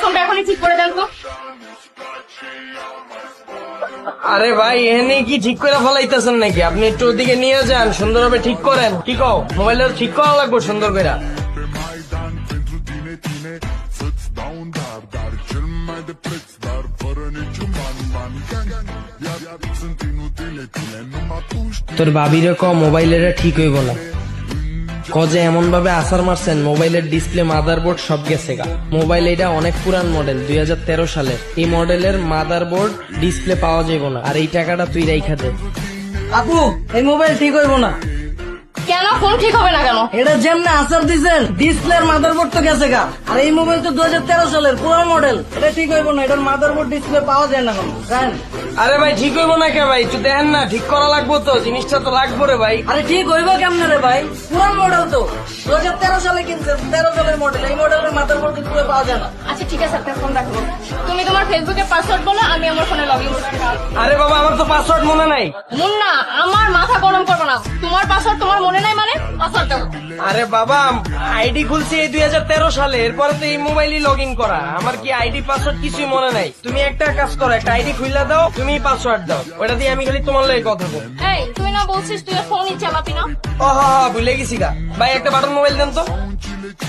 ফোনটা এখনই ঠিক করে দেন তো। আরে ভাই এখানে কি ঠিক করে ফলাইতেছেন নাকি? আপনি একটু ওদিকে নিয়ে যান, সুন্দরভাবে ঠিক করেন। কি কও, মোবাইলটা ঠিক করা লাগবে সুন্দর করে। তোর ভাবিরে ক মোবাইলের ঠিক হইব না, কজে এমন ভাবে আসার মারছেন মোবাইলের ডিসপ্লে মাদারবোর্ড সব গেছে গা। মোবাইল এটা অনেক পুরান মডেল, 2013 সালের। এই মডেলের মাদারবোর্ড ডিসপ্লে পাওয়া যাইব না, আর এই টাকাটা তুই রাইখা দে। আপু এই মোবাইল ঠিক হইব না। কেন ফোন ঠিক হবে না কেন? এটা যেমনি আসার দিছেন ডিসপ্লের মাদারবোর্ড তো গেছে গা, আর এই মোবাইল তো 2013 সালের পুরান মডেল, এটা ঠিক হইব না। এটার মাদারবোর্ড ডিসপ্লে পাওয়া যায় না কেন জানেন? আরে ভাই ঠিক হইব না কে ভাই? একটু দেখেন না, ঠিক করা লাগবো তো, জিনিসটা তো লাগবো রে ভাই। আরে ঠিক হইব কেমনে রে ভাই? পুরান মডেল তো 2013 সালে কিনছে, 13 সালের মডেল। এই মডেলের মাদারবোর্ড ডিসপ্লে পাওয়া যায় না। আচ্ছা ঠিক আছে, আপনার ফোন রাখবো। তুমি তোমার ফেসবুকের পাসওয়ার্ড বলো, আমি আমার ফোনে লগ ইন করতে পারবো। আরে বাবা আমার তো পাসওয়ার্ড মনে নাই। মুন্না, আমার মাথা গরম করবো না। তোমার পাসওয়ার্ড তোমার মনে নাই মানে পাসওয়ার্ড দাও। আরে বাবা আইডি খুলছি এই 2013 সালে, এরপরে তো এই মোবাইলই লগ ইন করা। আমার কি আইডি পাসওয়ার্ড কিছুই মনে নাই। তুমি একটা কাজ করো, একটা আইডি খুলে দাও, তুমি পাসওয়ার্ড দাও, ওটা দিয়ে আমি খালি তোমার লগে কথা বলবো। এই তুই না বলছিস তুই ফোনই চালাবি না? ও হা হা ভুলে গেছি গা। ভাই একটা বাটন মোবাইল দেন তো।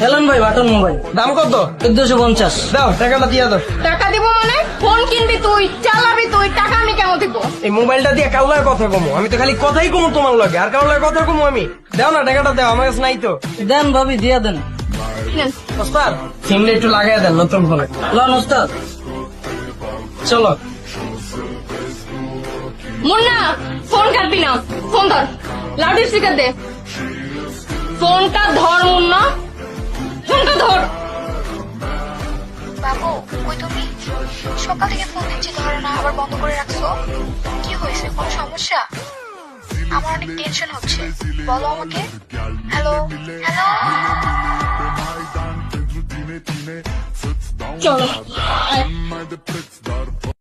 হেলেন ভাই বাটন মোবাইল দাম কত? 1450। দাও টাকাটা দিয়ে দাও। টাকা দিব মানে? ফোন কিনবি তুই, চালাবি তুই, টাকা আমি কেন দিব? এই মোবাইলটা দিয়ে কাউলার কথা কমো, আমি তো খালি কথাই কমো তোমার লগে, আর কাউলার কথা কমো আমি। দাও না টাকাটা, দাও, আমার কাছে নাই তো। দেন ভাবি দিয়া দেন। নেন। ওস্তাদ সিমটা একটু লাগাই দেন নতুন ফোনে। লন ওস্তাদ। চলো। মুন্না ফোন কাটবি না, ফোন ধর, লাউড স্পিকার দে। ফোনটা ধর মুন্না, ফোনটা ধর। বাবু কই তুমি? সকাল থেকে ফোন দিচ্ছি ধরে না, আবার বন্ধ করে রাখছো। কি হয়েছে, কোনো সমস্যা? আমার অনেক টেনশন হচ্ছে, বলো আমাকে। Hello hello. চলো।